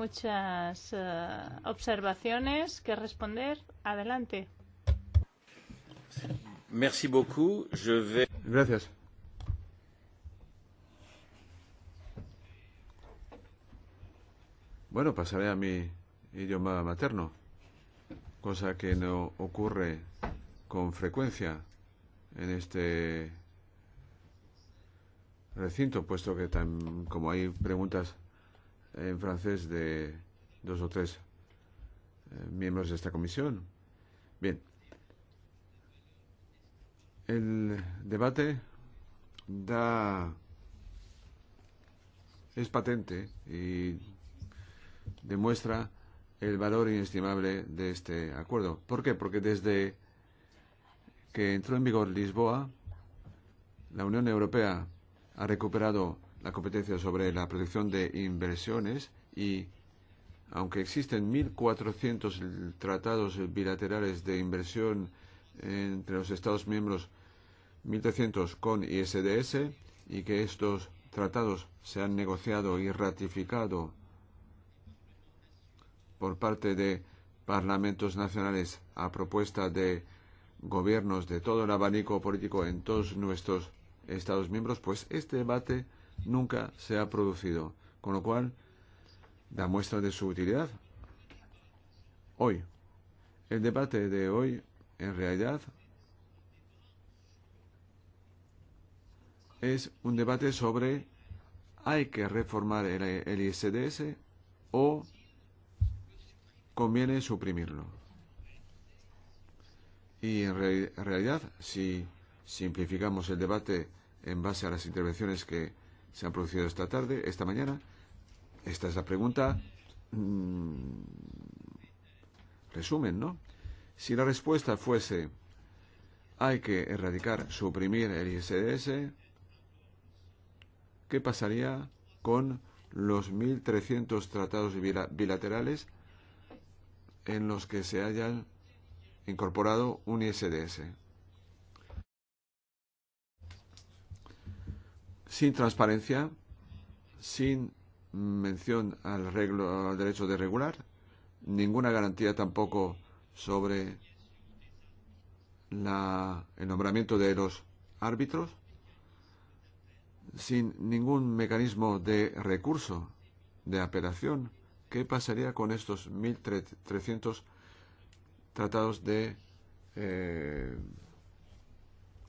muchas observaciones que responder. Adelante. Merci beaucoup. Je vais... Gracias. Bueno, pasaré a mi idioma materno, cosa que no ocurre con frecuencia en este recinto, puesto que como hay preguntas en francés de 2 o 3 miembros de esta comisión. Bien, el debate es patente y demuestra el valor inestimable de este acuerdo. ¿Por qué? Porque desde que entró en vigor Lisboa, la Unión Europea ha recuperado la competencia sobre la protección de inversiones y, aunque existen 1.400 tratados bilaterales de inversión entre los Estados miembros, 1.300 con ISDS, y que estos tratados se han negociado y ratificado por parte de parlamentos nacionales a propuesta de gobiernos de todo el abanico político en todos nuestros Estados miembros, pues este debate nunca se ha producido, con lo cual da muestra de su utilidad. Hoy, el debate de hoy, en realidad, es un debate sobre ¿hay que reformar el ISDS o conviene suprimirlo? Y en realidad, si simplificamos el debate en base a las intervenciones que se han producido esta mañana, esta es la pregunta resumen, ¿no? Si la respuesta fuese hay que erradicar, suprimir el ISDS, ¿qué pasaría con los 1.300 tratados bilaterales en los que se hayan incorporado un ISDS? Sin transparencia, sin mención al derecho de regular, ninguna garantía tampoco sobre el nombramiento de los árbitros, sin ningún mecanismo de recurso, de apelación. ¿Qué pasaría con estos 1.300 tratados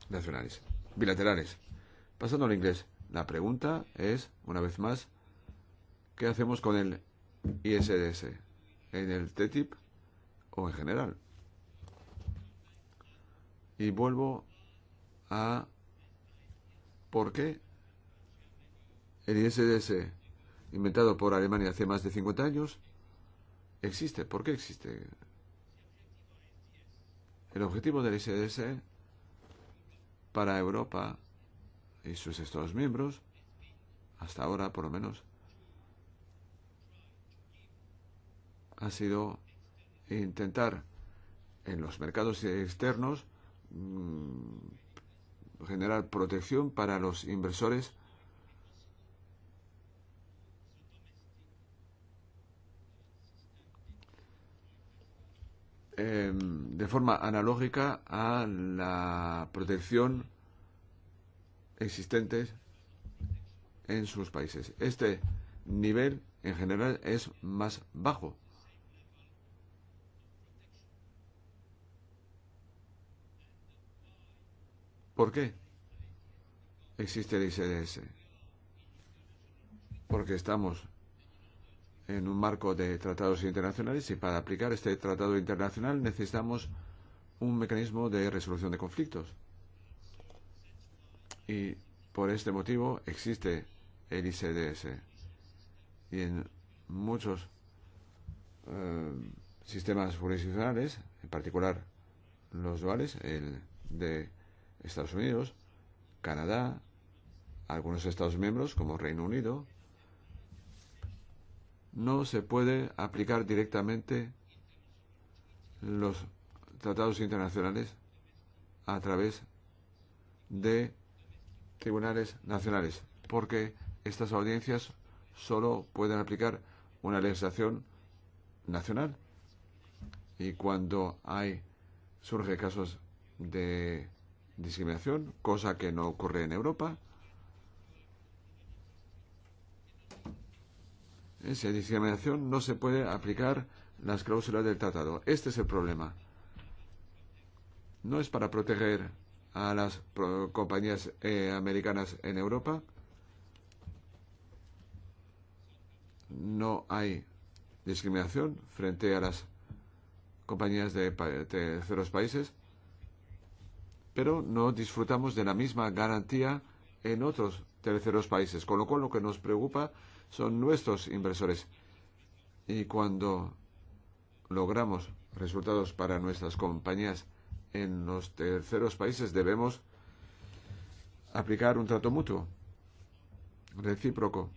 nacionales, bilaterales? Pasando al inglés, la pregunta es, una vez más, ¿qué hacemos con el ISDS? ¿En el TTIP o en general? Y vuelvo a por qué el ISDS, inventado por Alemania hace más de 50 años, existe. ¿Por qué existe? El objetivo del ISDS para Europa y sus Estados miembros, hasta ahora por lo menos, ha sido intentar en los mercados externos generar protección para los inversores de forma analógica a la protección existente en sus países. Este nivel en general es más bajo. ¿Por qué existe el ISDS? Porque estamos en un marco de tratados internacionales y para aplicar este tratado internacional necesitamos un mecanismo de resolución de conflictos. Y por este motivo existe el ISDS. Y en muchos sistemas jurisdiccionales, en particular los duales, el de Estados Unidos, Canadá, algunos Estados miembros como Reino Unido, no se puede aplicar directamente los tratados internacionales a través de tribunales nacionales, porque estas audiencias solo pueden aplicar una legislación nacional y cuando surge casos de discriminación, cosa que no ocurre en Europa, si hay discriminación no se puede aplicar las cláusulas del tratado. Este es el problema. No es para proteger a las compañías americanas en Europa. No hay discriminación frente a las compañías de terceros países, pero no disfrutamos de la misma garantía en otros terceros países, con lo cual lo que nos preocupa son nuestros inversores. Y cuando logramos resultados para nuestras compañías en los terceros países, debemos aplicar un trato mutuo, recíproco.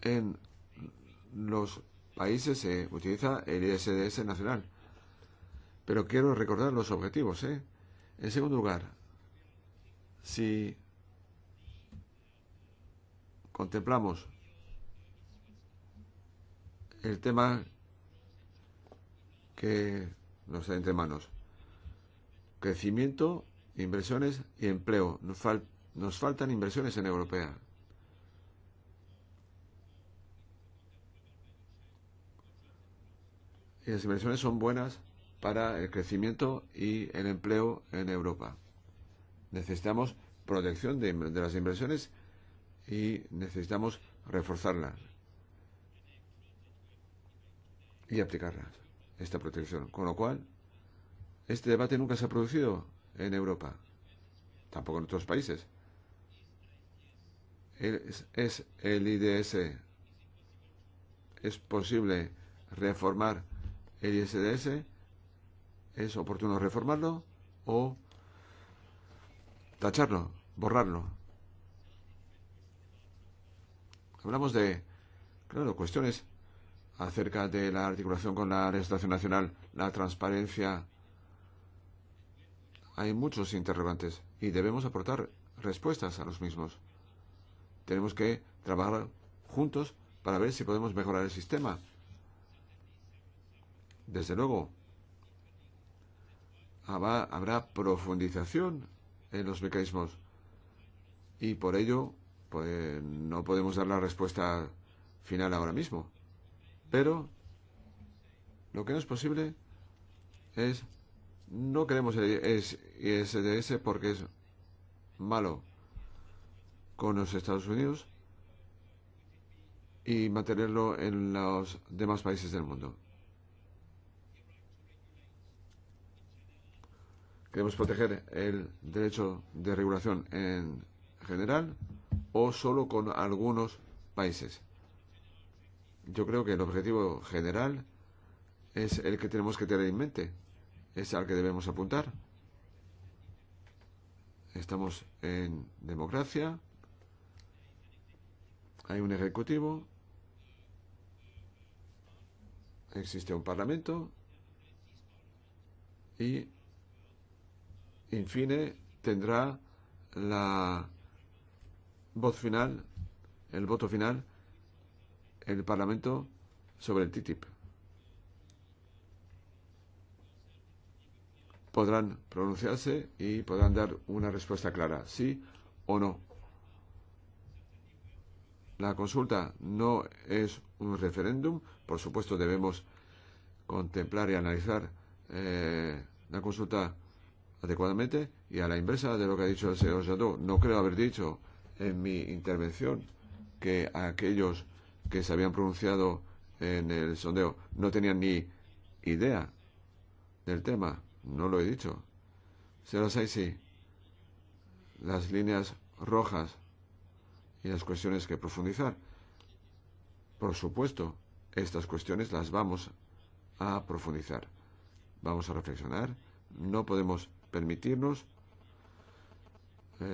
En los países se utiliza el ISDS nacional. Pero quiero recordar los objetivos, ¿eh? En segundo lugar, si contemplamos el tema que nos da entre manos, crecimiento, inversiones y empleo. Nos faltan inversiones en Europa. Y las inversiones son buenas para el crecimiento y el empleo en Europa. Necesitamos protección de las inversiones y necesitamos reforzarlas y aplicarlas, esta protección. Con lo cual, este debate nunca se ha producido en Europa, tampoco en otros países. Es el IDS. ¿Es posible reformar el ISDS? ¿Es oportuno reformarlo o tacharlo, borrarlo? Hablamos de, claro, cuestiones acerca de la articulación con la legislación nacional, la transparencia. Hay muchos interrogantes y debemos aportar respuestas a los mismos. Tenemos que trabajar juntos para ver si podemos mejorar el sistema. Desde luego, habrá profundización en los mecanismos y por ello pues, no podemos dar la respuesta final ahora mismo. Pero lo que no es posible es, no queremos el ISDS porque es malo con los Estados Unidos y mantenerlo en los demás países del mundo. ¿Queremos proteger el derecho de regulación en general o solo con algunos países? Yo creo que el objetivo general es el que tenemos que tener en mente, es al que debemos apuntar. Estamos en democracia, hay un ejecutivo, existe un parlamento y in fine tendrá la voz final, el voto final, el Parlamento sobre el TTIP. Podrán pronunciarse y podrán dar una respuesta clara, sí o no. La consulta no es un referéndum, por supuesto debemos contemplar y analizar la consulta adecuadamente y a la inversa de lo que ha dicho el señor Jadot. No creo haber dicho en mi intervención que aquellos que se habían pronunciado en el sondeo no tenían ni idea del tema. No lo he dicho. Se las hay, sí. Las líneas rojas y las cuestiones que profundizar. Por supuesto, estas cuestiones las vamos a profundizar. Vamos a reflexionar. No podemos permitirnos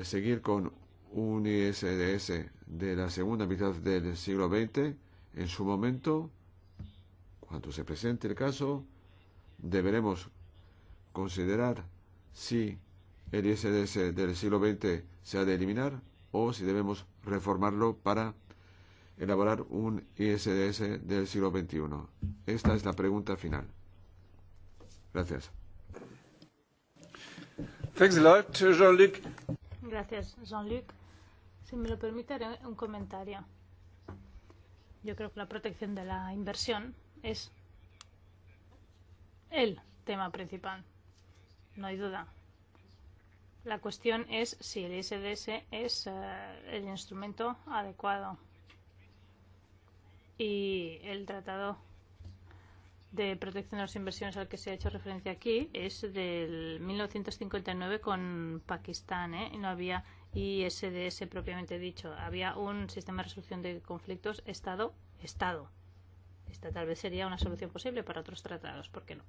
seguir con un ISDS de la segunda mitad del siglo XX. En su momento, cuando se presente el caso, deberemos considerar si el ISDS del siglo XX se ha de eliminar o si debemos reformarlo para elaborar un ISDS del siglo XXI. Esta es la pregunta final. Gracias. Thanks a lot, Jean-Luc. Gracias, Jean-Luc. Si me lo permite, haré un comentario. Yo creo que la protección de la inversión es el tema principal. No hay duda. La cuestión es si el ISDS es el instrumento adecuado. Y el tratado de protección de las inversiones al que se ha hecho referencia aquí es del 1959 con Pakistán, y no había ISDS propiamente dicho. Había un sistema de resolución de conflictos Estado-Estado. Esta tal vez sería una solución posible para otros tratados. ¿Por qué no?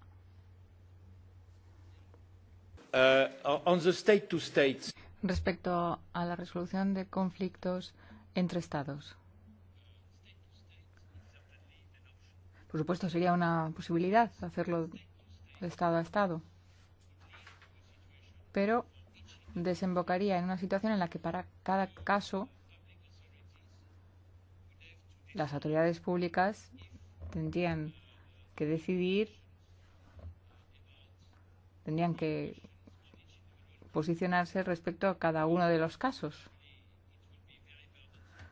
On the state to states. Respecto a la resolución de conflictos entre Estados. Por supuesto, sería una posibilidad hacerlo de Estado a Estado. Pero desembocaría en una situación en la que para cada caso las autoridades públicas tendrían que decidir, tendrían que posicionarse respecto a cada uno de los casos.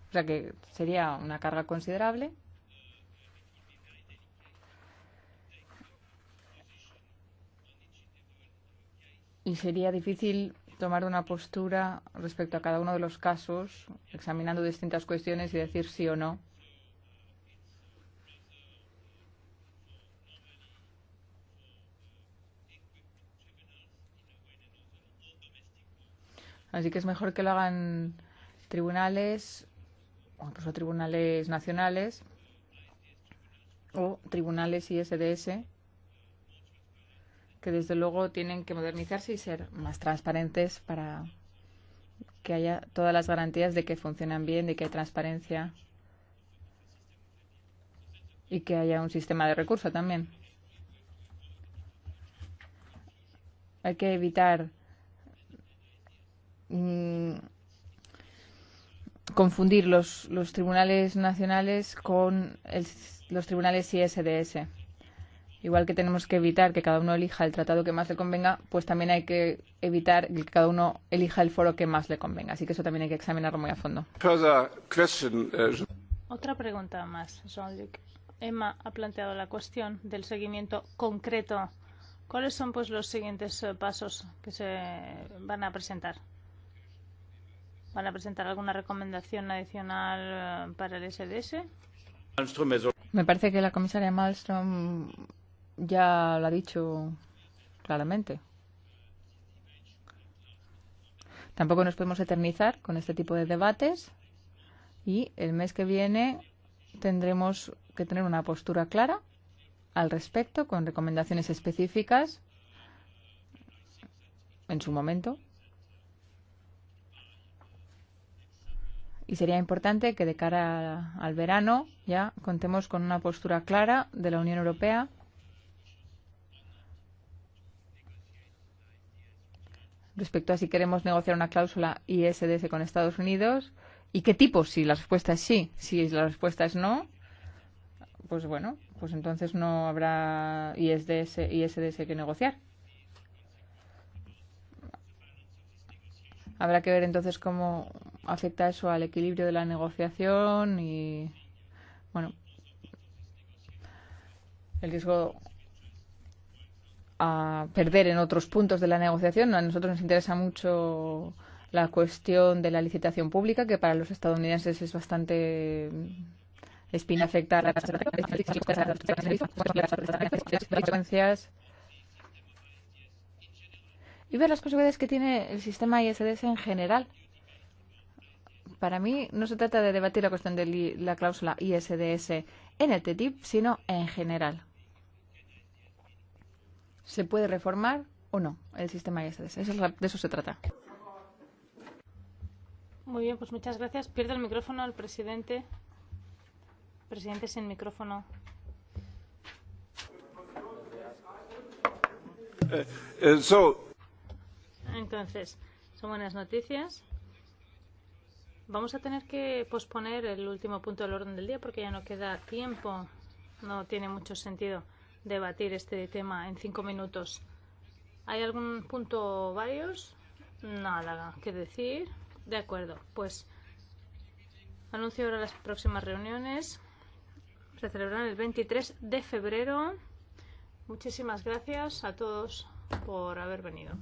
O sea que sería una carga considerable. Y sería difícil tomar una postura respecto a cada uno de los casos, examinando distintas cuestiones y decir sí o no. Así que es mejor que lo hagan tribunales, o incluso tribunales nacionales, o tribunales ISDS, que desde luego tienen que modernizarse y ser más transparentes para que haya todas las garantías de que funcionan bien, de que hay transparencia y que haya un sistema de recurso también. Hay que evitar confundir los tribunales nacionales con los tribunales ISDS. Igual que tenemos que evitar que cada uno elija el tratado que más le convenga, pues también hay que evitar que cada uno elija el foro que más le convenga. Así que eso también hay que examinarlo muy a fondo. Otra pregunta más, Jean-Luc. Emma ha planteado la cuestión del seguimiento concreto. ¿Cuáles son pues los siguientes pasos que se van a presentar? ¿Van a presentar alguna recomendación adicional para el SDS? Me parece que la comisaria Malmström ya lo ha dicho claramente. Tampoco nos podemos eternizar con este tipo de debates y el mes que viene tendremos que tener una postura clara al respecto, con recomendaciones específicas en su momento. Y sería importante que de cara al verano ya contemos con una postura clara de la Unión Europea respecto a si queremos negociar una cláusula ISDS con Estados Unidos y qué tipo. Si la respuesta es sí, si la respuesta es no, pues bueno, pues entonces no habrá ISDS que negociar. Habrá que ver entonces cómo afecta eso al equilibrio de la negociación y, bueno, el riesgo a perder en otros puntos de la negociación. A nosotros nos interesa mucho la cuestión de la licitación pública, que para los estadounidenses es bastante espina afectar a las consecuencias y ver las posibilidades que tiene el sistema ISDS en general. Para mí no se trata de debatir la cuestión de la cláusula ISDS en el TTIP, sino en general. ¿Se puede reformar o no el sistema ISDS? De eso se trata. Muy bien, pues muchas gracias. Pierde el micrófono el presidente. Presidente sin micrófono. Entonces, son buenas noticias. Vamos a tener que posponer el último punto del orden del día porque ya no queda tiempo. No tiene mucho sentido debatir este tema en 5 minutos. ¿Hay algún punto varios? Nada que decir. De acuerdo, pues anuncio ahora las próximas reuniones. Se celebrarán el 23 de febrero. Muchísimas gracias a todos por haber venido.